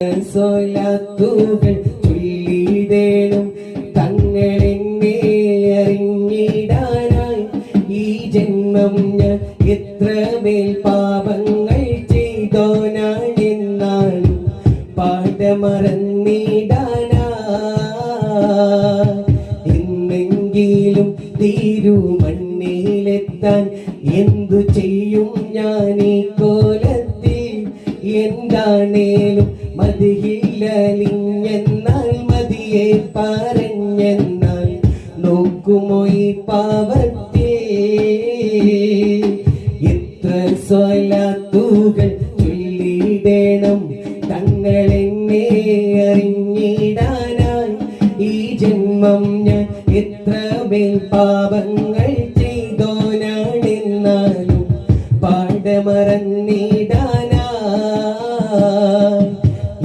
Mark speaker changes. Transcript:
Speaker 1: സ്വലാത്തുകൾ ചൊല്ലിടേണം തങ്ങളെന്നെ അറിഞ്ഞിടാനായി. ഈ ജന്മം ഞാൻ എത്രമേൽ പാപങ്ങൾ ചെയ്തോനാണെന്നാണ് പാഠമറന്നിടാനായി. എന്നെങ്കിലും തിരുമണ്ണിലെത്താൻ എന്തു ചെയ്യും ഞാൻ ഈ കോലത്തിൽ? എന്താണേലും മതിയില്ലെന്നാൽ മതിയെ പറഞ്ഞെന്നാൽ നോക്കുമോ ഈ പാവത്തെ? എത്ര സ്വലാത്തുകൾ ചൊല്ലിടേണം തങ്ങളെന്നെ അറിഞ്ഞിടാനായി. ഈ ജന്മം ഞാൻ എത്ര മേൽ പാപങ്ങൾ